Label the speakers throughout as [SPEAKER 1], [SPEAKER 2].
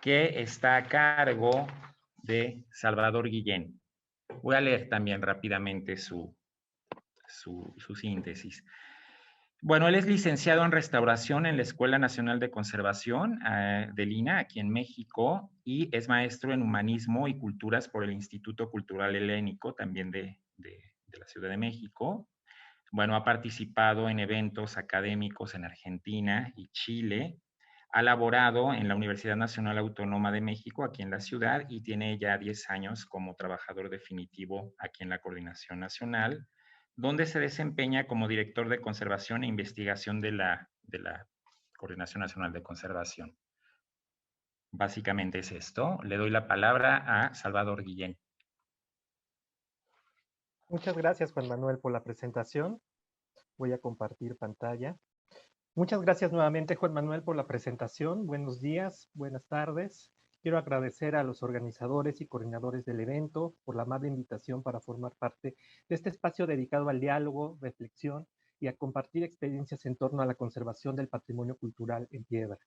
[SPEAKER 1] que está a cargo de Salvador Guillén. Voy a leer también rápidamente su síntesis. Bueno, él es licenciado en restauración en la Escuela Nacional de Conservación de Lina, aquí en México, y es maestro en humanismo y culturas por el Instituto Cultural Helénico, también de la Ciudad de México. Bueno, ha participado en eventos académicos en Argentina y Chile. Ha laborado en la Universidad Nacional Autónoma de México, aquí en la ciudad, y tiene ya 10 años como trabajador definitivo aquí en la Coordinación Nacional, donde se desempeña como director de conservación e investigación de la Coordinación Nacional de Conservación. Básicamente es esto. Le doy la palabra a Salvador Guillén.
[SPEAKER 2] Muchas gracias, Juan Manuel, por la presentación. Voy a compartir pantalla. Muchas gracias nuevamente, Juan Manuel, por la presentación. Buenos días, buenas tardes. Quiero agradecer a los organizadores y coordinadores del evento por la amable invitación para formar parte de este espacio dedicado al diálogo, reflexión y a compartir experiencias en torno a la conservación del patrimonio cultural en piedra.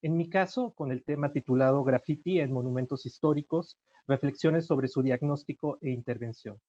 [SPEAKER 2] En mi caso, con el tema titulado Graffiti en Monumentos Históricos, reflexiones sobre su diagnóstico e intervención.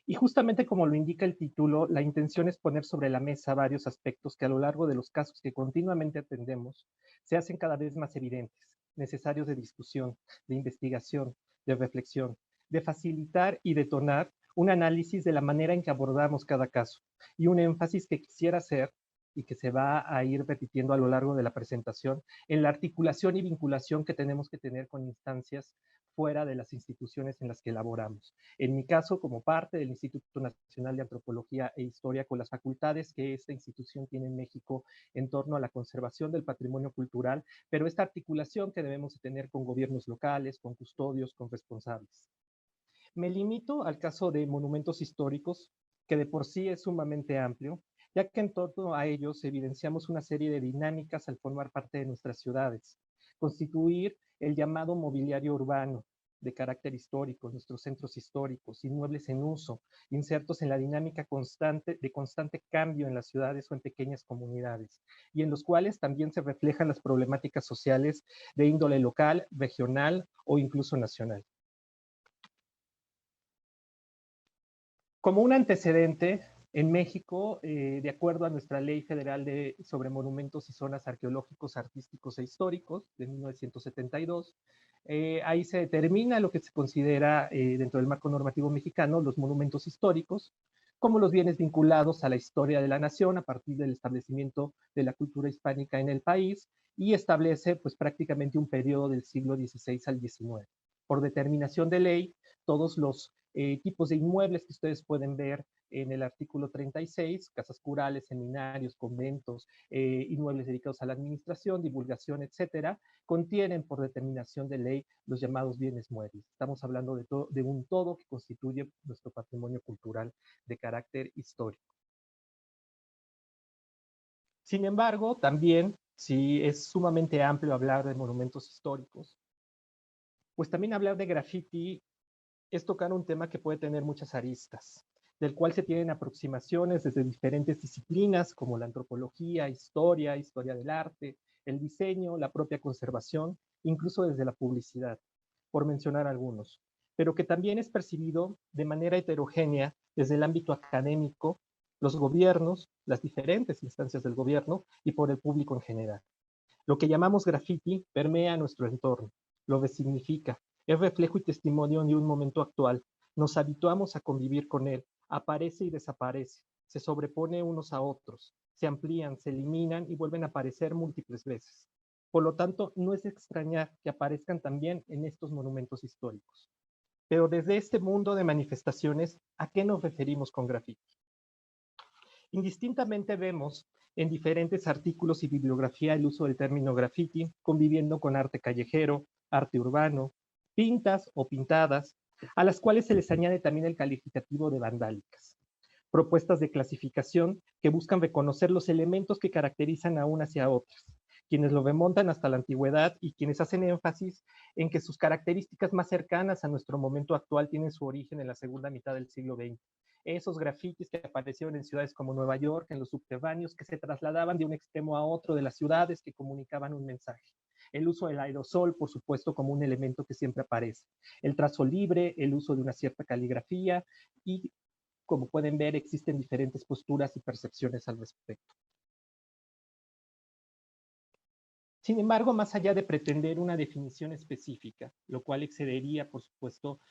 [SPEAKER 2] Y justamente como lo indica el título, la intención es poner sobre la mesa varios aspectos que a lo largo de los casos que continuamente atendemos se hacen cada vez más evidentes, necesarios de discusión, de investigación, de reflexión, de facilitar y detonar un análisis de la manera en que abordamos cada caso y un énfasis que quisiera hacer y que se va a ir repitiendo a lo largo de la presentación en la articulación y vinculación que tenemos que tener con instancias fuera de las instituciones en las que elaboramos. En mi caso, como parte del Instituto Nacional de Antropología e Historia, con las facultades que esta institución tiene en México en torno a la conservación del patrimonio cultural, pero esta articulación que debemos tener con gobiernos locales, con custodios, con responsables. Me limito al caso de monumentos históricos, que de por sí es sumamente amplio, ya que en torno a ellos evidenciamos una serie de dinámicas al formar parte de nuestras ciudades. Constituir el llamado mobiliario urbano de carácter histórico, nuestros centros históricos, inmuebles en uso, insertos en la dinámica constante de constante cambio en las ciudades o en pequeñas comunidades, y en los cuales también se reflejan las problemáticas sociales de índole local, regional o incluso nacional. Como un antecedente, en México, de acuerdo a nuestra Ley Federal sobre Monumentos y Zonas Arqueológicos, Artísticos e Históricos de 1972, ahí se determina lo que se considera dentro del marco normativo mexicano los monumentos históricos, como los bienes vinculados a la historia de la nación a partir del establecimiento de la cultura hispánica en el país, y establece pues prácticamente un periodo del siglo XVI al XIX. Por determinación de ley, todos los tipos de inmuebles que ustedes pueden ver en el artículo 36, casas curales, seminarios, conventos, inmuebles dedicados a la administración, divulgación, etcétera, contienen por determinación de ley los llamados bienes muebles. Estamos hablando de un todo que constituye nuestro patrimonio cultural de carácter histórico. Sin embargo, también, si es sumamente amplio hablar de monumentos históricos, pues también hablar de graffiti es tocar un tema que puede tener muchas aristas, del cual se tienen aproximaciones desde diferentes disciplinas como la antropología, historia del arte, el diseño, la propia conservación, incluso desde la publicidad, por mencionar algunos, pero que también es percibido de manera heterogénea desde el ámbito académico, los gobiernos, las diferentes instancias del gobierno y por el público en general. Lo que llamamos graffiti permea nuestro entorno, lo resignifica, es reflejo y testimonio de un momento actual. Nos habituamos a convivir con él, aparece y desaparece, se sobrepone unos a otros, se amplían, se eliminan y vuelven a aparecer múltiples veces. Por lo tanto, no es de extrañar que aparezcan también en estos monumentos históricos. Pero desde este mundo de manifestaciones, ¿a qué nos referimos con graffiti? Indistintamente vemos en diferentes artículos y bibliografía el uso del término graffiti, conviviendo con arte callejero, arte urbano, pintas o pintadas, a las cuales se les añade también el calificativo de vandálicas. Propuestas de clasificación que buscan reconocer los elementos que caracterizan a unas y a otras, quienes lo remontan hasta la antigüedad y quienes hacen énfasis en que sus características más cercanas a nuestro momento actual tienen su origen en la segunda mitad del siglo XX. Esos grafitis que aparecieron en ciudades como Nueva York, en los subterráneos, que se trasladaban de un extremo a otro de las ciudades, que comunicaban un mensaje. El uso del aerosol, por supuesto, como un elemento que siempre aparece. El trazo libre, el uso de una cierta caligrafía y, como pueden ver, existen diferentes posturas y percepciones al respecto. Sin embargo, más allá de pretender una definición específica, lo cual excedería, por supuesto,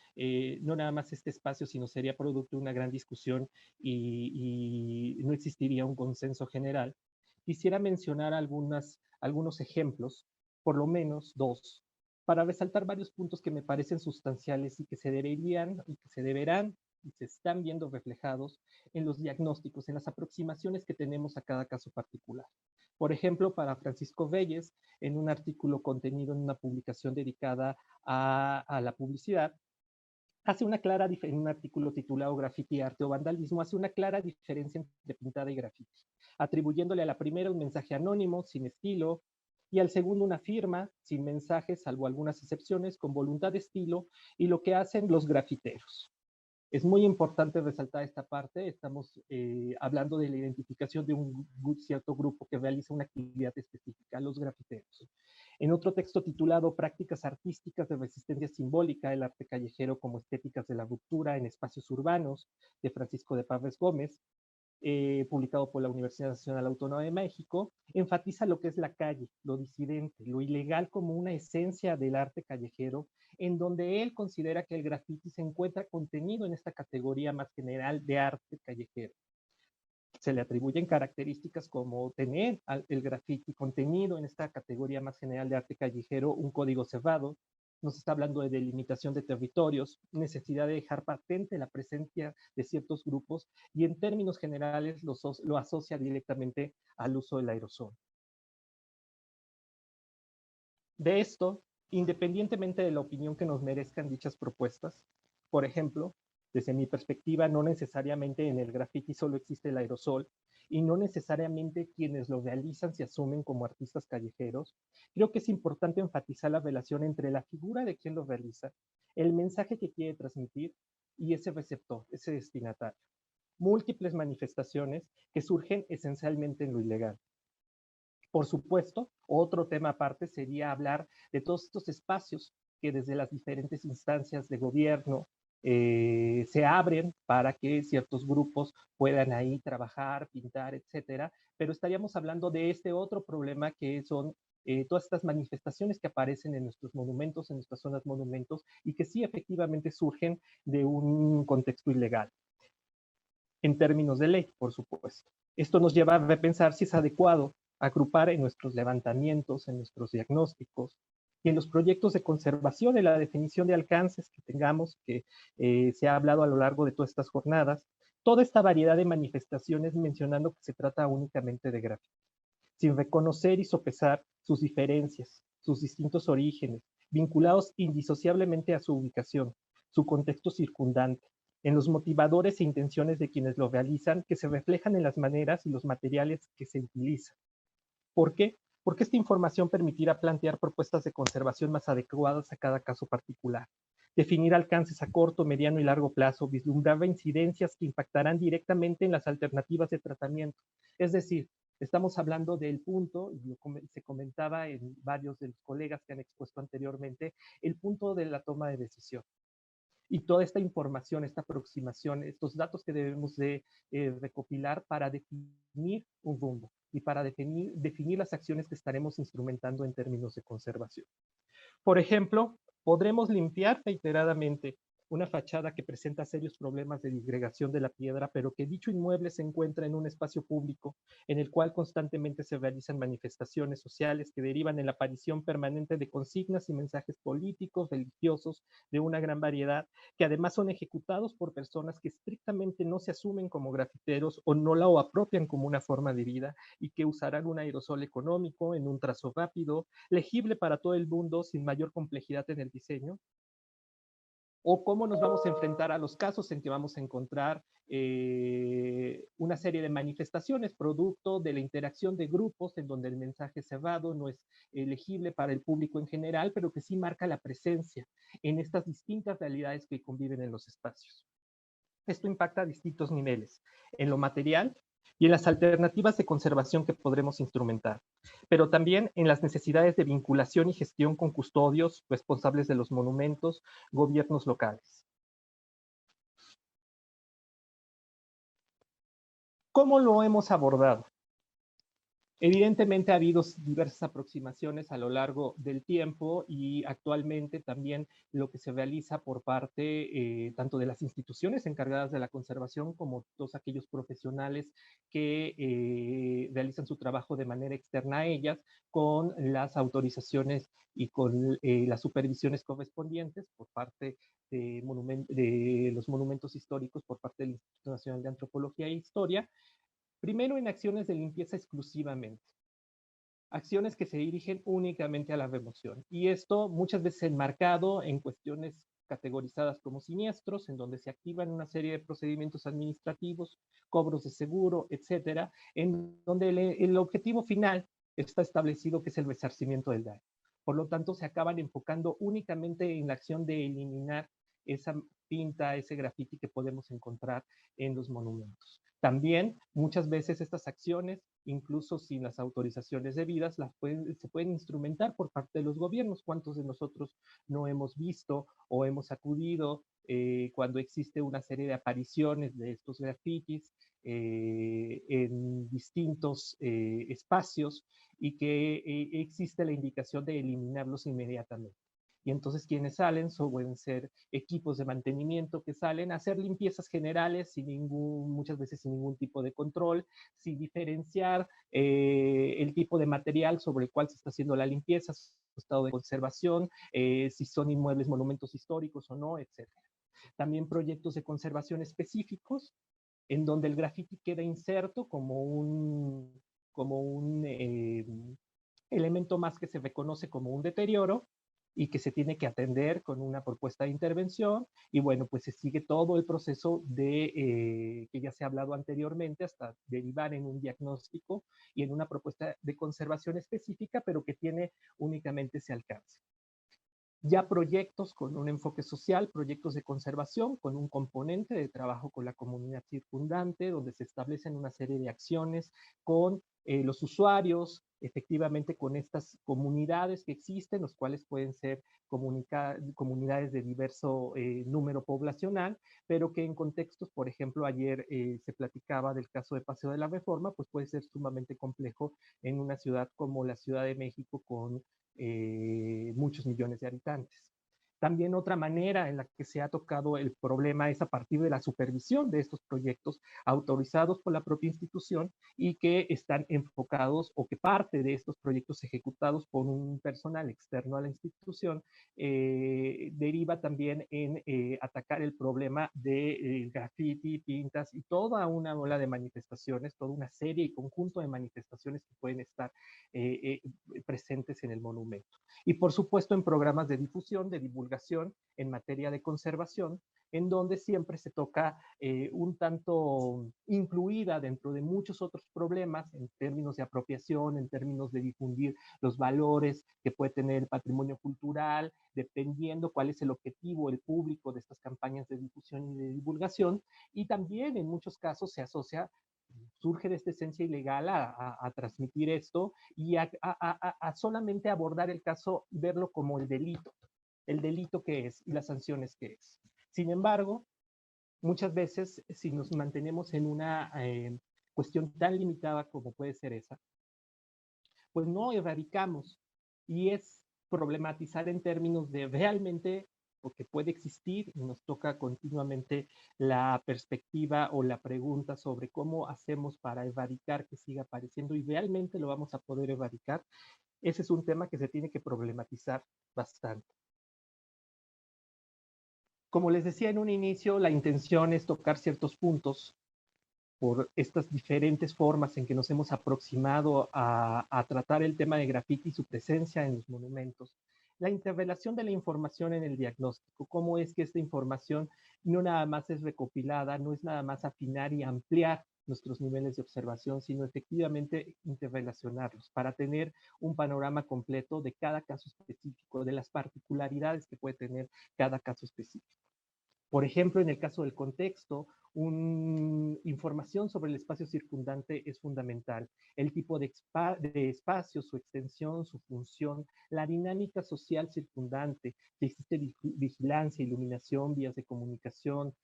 [SPEAKER 2] no nada más este espacio, sino sería producto de una gran discusión y no existiría un consenso general, quisiera mencionar algunos ejemplos, por lo menos dos, para resaltar varios puntos que me parecen sustanciales y que se deberían y que se deberán y se están viendo reflejados en los diagnósticos, en las aproximaciones que tenemos a cada caso particular. Por ejemplo, para Francisco Reyes, en un artículo contenido en una publicación dedicada a la publicidad, hace una clara en un artículo titulado Graffiti, Arte o Vandalismo, hace una clara diferencia entre pintada y graffiti, atribuyéndole a la primera un mensaje anónimo, sin estilo, y al segundo una firma, sin mensaje, salvo algunas excepciones, con voluntad de estilo, y lo que hacen los grafiteros. Es muy importante resaltar esta parte. Estamos hablando de la identificación de un cierto grupo que realiza una actividad específica, los grafiteros. En otro texto titulado Prácticas artísticas de resistencia simbólica, el arte callejero como estéticas de la ruptura en espacios urbanos, de Francisco de Parres Gómez, publicado por la Universidad Nacional Autónoma de México, enfatiza lo que es la calle, lo disidente, lo ilegal como una esencia del arte callejero, en donde él considera que el graffiti se encuentra contenido en esta categoría más general de arte callejero. Se le atribuyen características como tener el graffiti contenido en esta categoría más general de arte callejero, un código cerrado, nos está hablando de delimitación de territorios, necesidad de dejar patente la presencia de ciertos grupos y en términos generales lo asocia directamente al uso del aerosol. De esto, independientemente de la opinión que nos merezcan dichas propuestas, por ejemplo, desde mi perspectiva, no necesariamente en el graffiti solo existe el aerosol y no necesariamente quienes lo realizan se asumen como artistas callejeros. Creo que es importante enfatizar la relación entre la figura de quien lo realiza, el mensaje que quiere transmitir y ese receptor, ese destinatario. Múltiples manifestaciones que surgen esencialmente en lo ilegal. Por supuesto, otro tema aparte sería hablar de todos estos espacios que desde las diferentes instancias de gobierno se abren para que ciertos grupos puedan ahí trabajar, pintar, etcétera, pero estaríamos hablando de este otro problema que son todas estas manifestaciones que aparecen en nuestros monumentos, en nuestras zonas monumentos, y que sí efectivamente surgen de un contexto ilegal, en términos de ley, por supuesto. Esto nos lleva a repensar si es adecuado agrupar en nuestros levantamientos, en nuestros diagnósticos y en los proyectos de conservación, en la definición de alcances que tengamos, que se ha hablado a lo largo de todas estas jornadas, toda esta variedad de manifestaciones mencionando que se trata únicamente de graffiti, sin reconocer y sopesar sus diferencias, sus distintos orígenes, vinculados indisociablemente a su ubicación, su contexto circundante, en los motivadores e intenciones de quienes lo realizan, que se reflejan en las maneras y los materiales que se utilizan. ¿Por qué? Porque esta información permitirá plantear propuestas de conservación más adecuadas a cada caso particular. Definir alcances a corto, mediano y largo plazo, vislumbrar incidencias que impactarán directamente en las alternativas de tratamiento. Es decir, estamos hablando del punto, y se comentaba en varios de los colegas que han expuesto anteriormente, el punto de la toma de decisión. Y toda esta información, esta aproximación, estos datos que debemos de recopilar para definir un rumbo y para definir las acciones que estaremos instrumentando en términos de conservación. Por ejemplo, podremos limpiar reiteradamente una fachada que presenta serios problemas de disgregación de la piedra, pero que dicho inmueble se encuentra en un espacio público en el cual constantemente se realizan manifestaciones sociales que derivan en la aparición permanente de consignas y mensajes políticos, religiosos, de una gran variedad, que además son ejecutados por personas que estrictamente no se asumen como grafiteros o no la apropian como una forma de vida y que usarán un aerosol económico en un trazo rápido, legible para todo el mundo sin mayor complejidad en el diseño, o cómo nos vamos a enfrentar a los casos en que vamos a encontrar una serie de manifestaciones producto de la interacción de grupos en donde el mensaje cerrado no es legible para el público en general, pero que sí marca la presencia en estas distintas realidades que conviven en los espacios. Esto impacta a distintos niveles. En lo material, y en las alternativas de conservación que podremos instrumentar, pero también en las necesidades de vinculación y gestión con custodios, responsables de los monumentos, gobiernos locales. ¿Cómo lo hemos abordado? Evidentemente ha habido diversas aproximaciones a lo largo del tiempo y actualmente también lo que se realiza por parte tanto de las instituciones encargadas de la conservación como todos aquellos profesionales que realizan su trabajo de manera externa a ellas con las autorizaciones y con las supervisiones correspondientes por parte de los monumentos históricos por parte del Instituto Nacional de Antropología e Historia. Primero, en acciones de limpieza exclusivamente. Acciones que se dirigen únicamente a la remoción. Y esto muchas veces enmarcado en cuestiones categorizadas como siniestros, en donde se activan una serie de procedimientos administrativos, cobros de seguro, etcétera, en donde el objetivo final está establecido que es el resarcimiento del daño. Por lo tanto, se acaban enfocando únicamente en la acción de eliminar esa pinta, ese grafiti que podemos encontrar en los monumentos. También muchas veces estas acciones, incluso sin las autorizaciones debidas, se pueden instrumentar por parte de los gobiernos. ¿Cuántos de nosotros no hemos visto o hemos acudido cuando existe una serie de apariciones de estos grafitis en distintos espacios y que existe la indicación de eliminarlos inmediatamente? Y entonces quienes salen pueden ser equipos de mantenimiento que salen a hacer limpiezas generales muchas veces sin ningún tipo de control, sin diferenciar el tipo de material sobre el cual se está haciendo la limpieza, su estado de conservación, si son inmuebles, monumentos históricos o no, etcétera. También proyectos de conservación específicos en donde el grafiti queda inserto como un elemento más que se reconoce como un deterioro y que se tiene que atender con una propuesta de intervención. Y bueno, pues se sigue todo el proceso que ya se ha hablado anteriormente hasta derivar en un diagnóstico y en una propuesta de conservación específica, pero que tiene únicamente ese alcance. Ya proyectos con un enfoque social, proyectos de conservación, con un componente de trabajo con la comunidad circundante, donde se establecen una serie de acciones con los usuarios, efectivamente con estas comunidades que existen, los cuales pueden ser comunidades de diverso número poblacional, pero que en contextos, por ejemplo, ayer se platicaba del caso de Paseo de la Reforma, pues puede ser sumamente complejo en una ciudad como la Ciudad de México con muchos millones de habitantes. También otra manera en la que se ha tocado el problema es a partir de la supervisión de estos proyectos autorizados por la propia institución y que están enfocados o que parte de estos proyectos ejecutados por un personal externo a la institución deriva también en atacar el problema de graffiti, pintas y toda una ola de manifestaciones, toda una serie y conjunto de manifestaciones que pueden estar presentes en el monumento. Y por supuesto en programas de difusión, de divulgación en materia de conservación, en donde siempre se toca un tanto incluida dentro de muchos otros problemas en términos de apropiación, en términos de difundir los valores que puede tener el patrimonio cultural, dependiendo cuál es el objetivo, el público de estas campañas de difusión y de divulgación. Y también en muchos casos se asocia surge de esta esencia ilegal a transmitir esto y a solamente abordar el caso y verlo como el delito que es y las sanciones que es. Sin embargo, muchas veces si nos mantenemos en una cuestión tan limitada como puede ser esa, pues no erradicamos y es problematizar en términos de realmente porque puede existir y nos toca continuamente la perspectiva o la pregunta sobre cómo hacemos para erradicar que siga apareciendo y realmente lo vamos a poder erradicar. Ese es un tema que se tiene que problematizar bastante. Como les decía en un inicio, la intención es tocar ciertos puntos por estas diferentes formas en que nos hemos aproximado a tratar el tema de grafiti y su presencia en los monumentos. La interrelación de la información en el diagnóstico, cómo es que esta información no nada más es recopilada, no es nada más afinar y ampliar nuestros niveles de observación, sino efectivamente interrelacionarlos para tener un panorama completo de cada caso específico, de las particularidades que puede tener cada caso específico. Por ejemplo, en el caso del contexto, un información sobre el espacio circundante es fundamental. El tipo de espacio, su extensión, su función, la dinámica social circundante, si existe vigilancia, iluminación, vías de comunicación,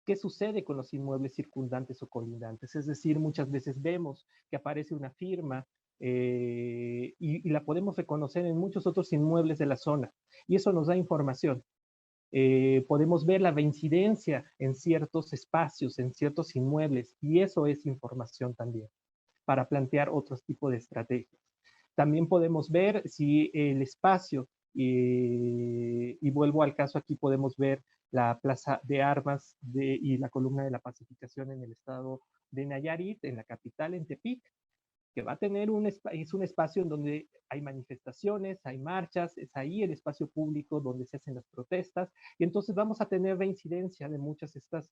[SPEAKER 2] qué sucede con los inmuebles circundantes o colindantes. Es decir, muchas veces vemos que aparece una firma y la podemos reconocer en muchos otros inmuebles de la zona. Y eso nos da información. Podemos ver la reincidencia en ciertos espacios, en ciertos inmuebles, y eso es información también, para plantear otros tipos de estrategias. También podemos ver si el espacio, y vuelvo al caso aquí, podemos ver la Plaza de Armas y la Columna de la Pacificación en el estado de Nayarit, en la capital, en Tepic, que va a tener es un espacio en donde hay manifestaciones, hay marchas, es ahí el espacio público donde se hacen las protestas, y entonces vamos a tener reincidencia de muchas de estas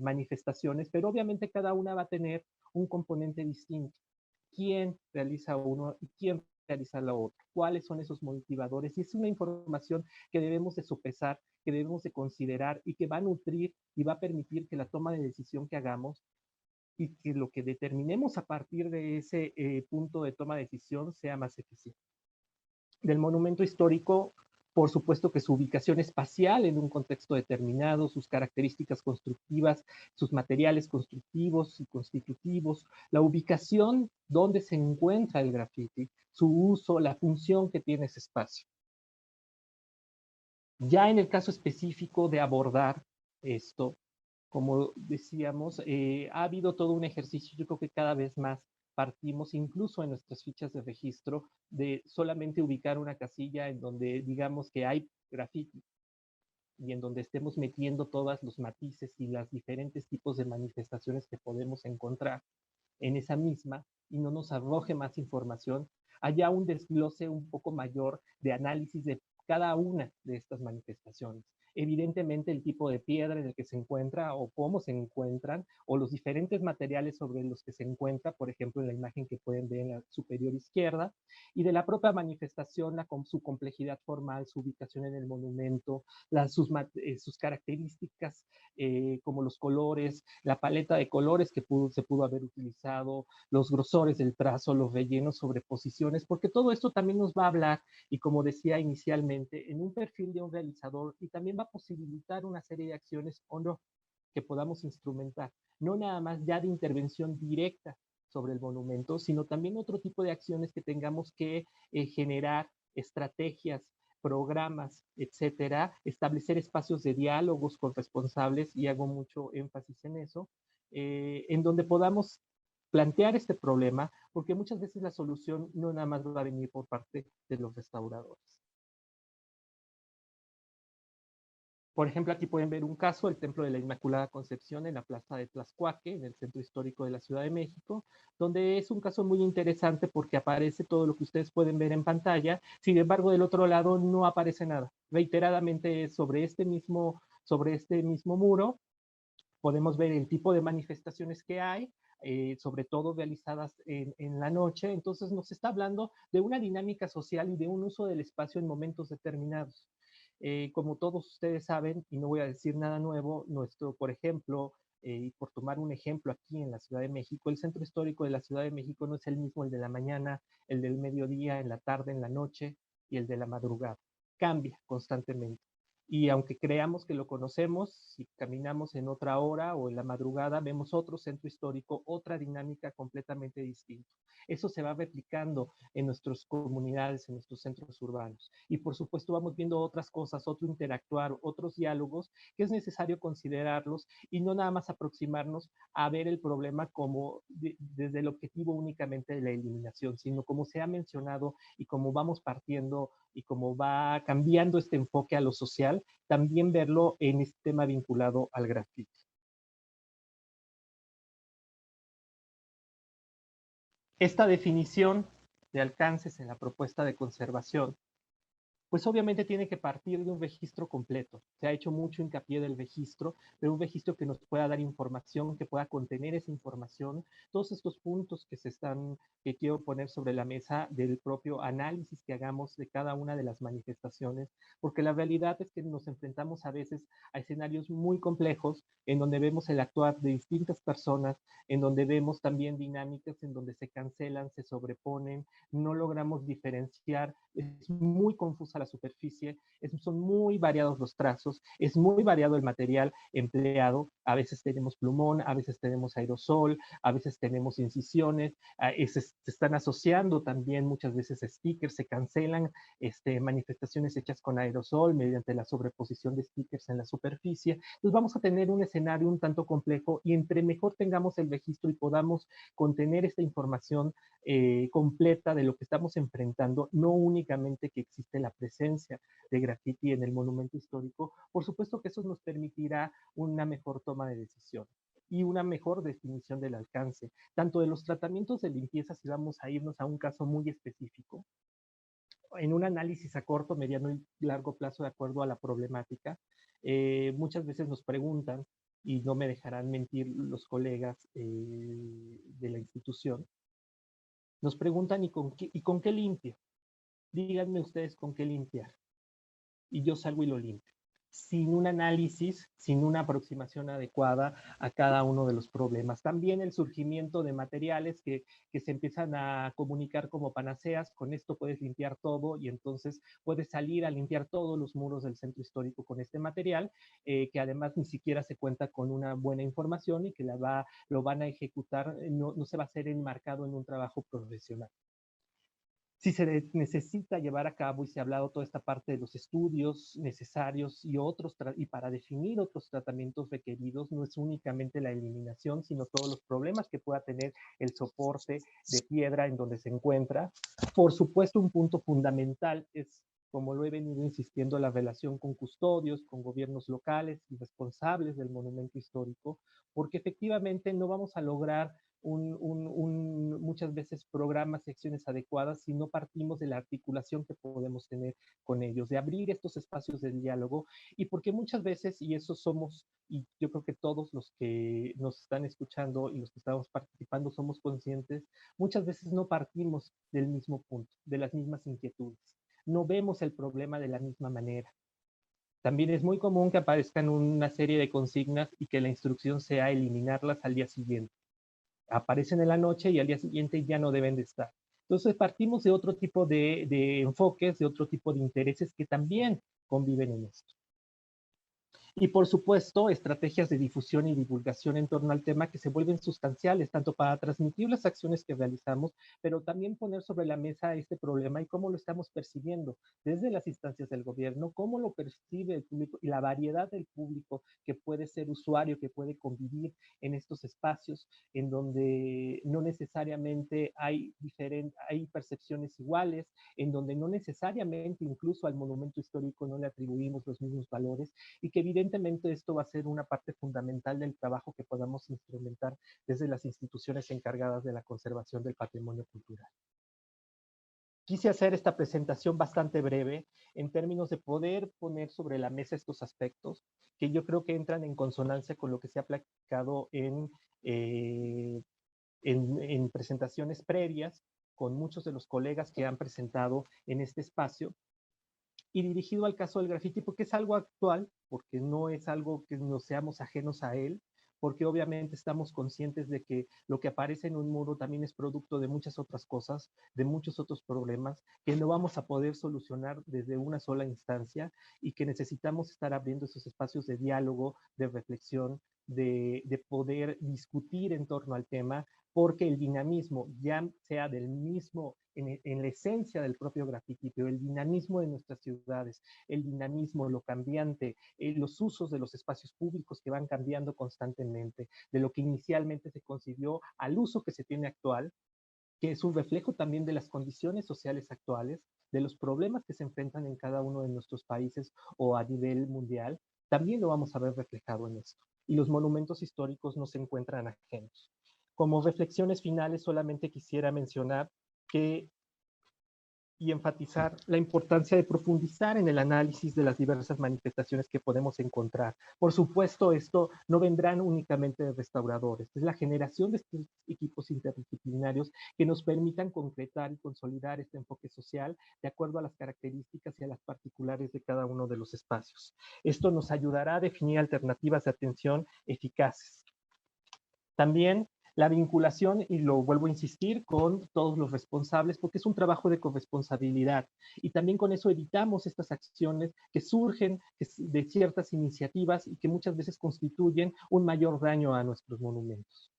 [SPEAKER 2] manifestaciones, pero obviamente cada una va a tener un componente distinto. ¿Quién realiza uno y quién realiza la otro? ¿Cuáles son esos motivadores? Y es una información que debemos de sopesar, que debemos de considerar y que va a nutrir y va a permitir que la toma de decisión que hagamos y que lo que determinemos a partir de ese punto de toma de decisión sea más eficiente. Del monumento histórico, por supuesto que su ubicación espacial en un contexto determinado, sus características constructivas, sus materiales constructivos y constitutivos, la ubicación donde se encuentra el graffiti, su uso, la función que tiene ese espacio. Ya en el caso específico de abordar esto, como decíamos, ha habido todo un ejercicio, yo creo que cada vez más partimos, incluso en nuestras fichas de registro, de solamente ubicar una casilla en donde digamos que hay graffiti y en donde estemos metiendo todos los matices y los diferentes tipos de manifestaciones que podemos encontrar en esa misma y no nos arroje más información, haya un desglose un poco mayor de análisis de cada una de estas manifestaciones. Evidentemente el tipo de piedra en el que se encuentra o cómo se encuentran o los diferentes materiales sobre los que se encuentra, por ejemplo en la imagen que pueden ver en la superior izquierda, y de la propia manifestación, su complejidad formal, su ubicación en el monumento, sus características como los colores, la paleta de colores que se pudo haber utilizado, los grosores del trazo, los rellenos, sobreposiciones, porque todo esto también nos va a hablar, y como decía inicialmente, en un perfil de un realizador y también va a posibilitar una serie de acciones o no que podamos instrumentar, no nada más ya de intervención directa sobre el monumento, sino también otro tipo de acciones que tengamos que generar estrategias, programas, etcétera, establecer espacios de diálogos con responsables, y hago mucho énfasis en eso, en donde podamos plantear este problema, porque muchas veces la solución no nada más va a venir por parte de los restauradores. Por ejemplo, aquí pueden ver un caso, el Templo de la Inmaculada Concepción en la Plaza de Tlaxcuaque, en el Centro Histórico de la Ciudad de México, donde es un caso muy interesante porque aparece todo lo que ustedes pueden ver en pantalla, sin embargo, del otro lado no aparece nada. Reiteradamente sobre este mismo muro podemos ver el tipo de manifestaciones que hay, sobre todo realizadas en la noche. Entonces nos está hablando de una dinámica social y de un uso del espacio en momentos determinados. Como todos ustedes saben, y no voy a decir nada nuevo, por ejemplo, y por tomar un ejemplo aquí en la Ciudad de México, el centro histórico de la Ciudad de México no es el mismo el de la mañana, el del mediodía, en la tarde, en la noche y el de la madrugada. Cambia constantemente. Y aunque creamos que lo conocemos, si caminamos en otra hora o en la madrugada, vemos otro centro histórico, otra dinámica completamente distinta. Eso se va replicando en nuestras comunidades, en nuestros centros urbanos. Y por supuesto vamos viendo otras cosas, otro interactuar, otros diálogos que es necesario considerarlos y no nada más aproximarnos a ver el problema como desde el objetivo únicamente de la eliminación, sino como se ha mencionado y como vamos partiendo y como va cambiando este enfoque a lo social, también verlo en este tema vinculado al grafiti. Esta definición de alcances en la propuesta de conservación pues obviamente tiene que partir de un registro completo. Se ha hecho mucho hincapié del registro, pero un registro que nos pueda dar información, que pueda contener esa información, todos estos puntos que quiero poner sobre la mesa del propio análisis que hagamos de cada una de las manifestaciones, porque la realidad es que nos enfrentamos a veces a escenarios muy complejos en donde vemos el actuar de distintas personas, en donde vemos también dinámicas en donde se cancelan, se sobreponen, no logramos diferenciar, es muy confusa la superficie, son muy variados los trazos, es muy variado el material empleado, a veces tenemos plumón, a veces tenemos aerosol, a veces tenemos incisiones, se están asociando también muchas veces stickers, se cancelan manifestaciones hechas con aerosol mediante la sobreposición de stickers en la superficie. Entonces vamos a tener un escenario un tanto complejo y entre mejor tengamos el registro y podamos contener esta información completa de lo que estamos enfrentando, no únicamente que existe la presencia de graffiti en el monumento histórico, por supuesto que eso nos permitirá una mejor toma de decisión y una mejor definición del alcance, tanto de los tratamientos de limpieza, si vamos a irnos a un caso muy específico, en un análisis a corto, mediano y largo plazo de acuerdo a la problemática. Muchas veces nos preguntan, y no me dejarán mentir los colegas de la institución, nos preguntan ¿y con qué limpio? Díganme ustedes con qué limpiar. Y yo salgo y lo limpio, sin un análisis, sin una aproximación adecuada a cada uno de los problemas. También el surgimiento de materiales que se empiezan a comunicar como panaceas, con esto puedes limpiar todo y entonces puedes salir a limpiar todos los muros del centro histórico con este material, que además ni siquiera se cuenta con una buena información y que lo van a ejecutar, no se va a ser enmarcado en un trabajo profesional. Si se necesita llevar a cabo y se ha hablado toda esta parte de los estudios necesarios y para definir otros tratamientos requeridos, no es únicamente la eliminación, sino todos los problemas que pueda tener el soporte de piedra en donde se encuentra. Por supuesto, un punto fundamental es, como lo he venido insistiendo, la relación con custodios, con gobiernos locales y responsables del monumento histórico, porque efectivamente no vamos a lograr muchas veces programas y acciones adecuadas si no partimos de la articulación que podemos tener con ellos, de abrir estos espacios de diálogo y porque muchas veces, y eso somos, y yo creo que todos los que nos están escuchando y los que estamos participando somos conscientes, muchas veces no partimos del mismo punto, de las mismas inquietudes, no vemos el problema de la misma manera. También es muy común que aparezcan una serie de consignas y que la instrucción sea eliminarlas al día siguiente. Aparecen en la noche y al día siguiente ya no deben de estar. Entonces partimos de otro tipo de enfoques, de otro tipo de intereses que también conviven en esto. Y por supuesto, estrategias de difusión y divulgación en torno al tema que se vuelven sustanciales, tanto para transmitir las acciones que realizamos, pero también poner sobre la mesa este problema y cómo lo estamos percibiendo desde las instancias del gobierno, cómo lo percibe el público y la variedad del público que puede ser usuario, que puede convivir en estos espacios en donde no necesariamente hay percepciones iguales, en donde no necesariamente incluso al monumento histórico no le atribuimos los mismos valores y que evidentemente esto va a ser una parte fundamental del trabajo que podamos instrumentar desde las instituciones encargadas de la conservación del patrimonio cultural. Quise hacer esta presentación bastante breve en términos de poder poner sobre la mesa estos aspectos que yo creo que entran en consonancia con lo que se ha platicado en presentaciones previas con muchos de los colegas que han presentado en este espacio y dirigido al caso del graffiti porque es algo actual, porque no es algo que nos seamos ajenos a él, porque obviamente estamos conscientes de que lo que aparece en un muro también es producto de muchas otras cosas, de muchos otros problemas que no vamos a poder solucionar desde una sola instancia y que necesitamos estar abriendo esos espacios de diálogo, de reflexión, de poder discutir en torno al tema, porque el dinamismo, ya sea del mismo, en la esencia del propio graffiti, pero el dinamismo de nuestras ciudades, el dinamismo, lo cambiante, los usos de los espacios públicos que van cambiando constantemente, de lo que inicialmente se concibió al uso que se tiene actual, que es un reflejo también de las condiciones sociales actuales, de los problemas que se enfrentan en cada uno de nuestros países o a nivel mundial, también lo vamos a ver reflejado en esto. Y los monumentos históricos no se encuentran ajenos. Como reflexiones finales, solamente quisiera mencionar que y enfatizar la importancia de profundizar en el análisis de las diversas manifestaciones que podemos encontrar. Por supuesto, esto no vendrán únicamente de restauradores, es la generación de estos equipos interdisciplinarios que nos permitan concretar y consolidar este enfoque social de acuerdo a las características y a las particulares de cada uno de los espacios. Esto nos ayudará a definir alternativas de atención eficaces. También la vinculación, y lo vuelvo a insistir, con todos los responsables, porque es un trabajo de corresponsabilidad. Y también con eso evitamos estas acciones que surgen de ciertas iniciativas y que muchas veces constituyen un mayor daño a nuestros monumentos.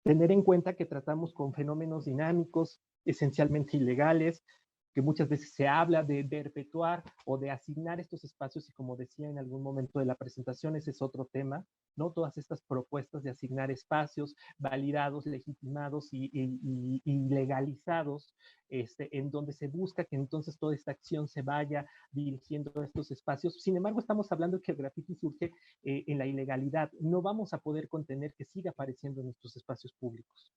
[SPEAKER 2] Tener en cuenta que tratamos con fenómenos dinámicos, esencialmente ilegales, que muchas veces se habla de perpetuar o de asignar estos espacios, y como decía en algún momento de la presentación, ese es otro tema, ¿no? Todas estas propuestas de asignar espacios validados, legitimados y legalizados, en donde se busca que entonces toda esta acción se vaya dirigiendo a estos espacios. Sin embargo, estamos hablando de que el graffiti surge en la ilegalidad. No vamos a poder contener que siga apareciendo en nuestros espacios públicos.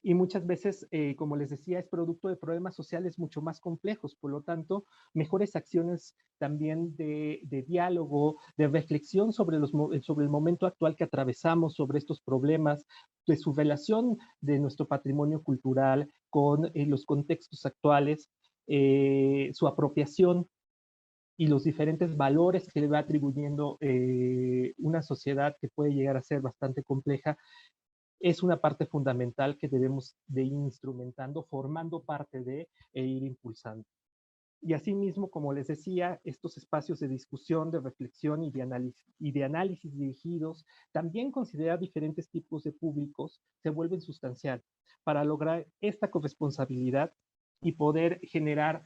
[SPEAKER 2] Y muchas veces, como les decía, es producto de problemas sociales mucho más complejos. Por lo tanto, mejores acciones también de diálogo, de reflexión sobre el momento actual que atravesamos, sobre estos problemas, de su relación de nuestro patrimonio cultural con los contextos actuales, su apropiación y los diferentes valores que le va atribuyendo una sociedad que puede llegar a ser bastante compleja, es una parte fundamental que debemos de ir instrumentando, formando parte de e ir impulsando. Y asimismo, como les decía, estos espacios de discusión, de reflexión y de análisis dirigidos, también considerar diferentes tipos de públicos, se vuelven sustancial para lograr esta corresponsabilidad y poder generar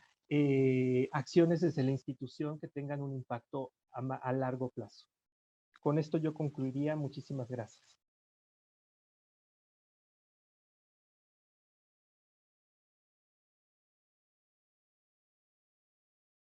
[SPEAKER 2] acciones desde la institución que tengan un impacto a largo plazo. Con esto yo concluiría. Muchísimas gracias.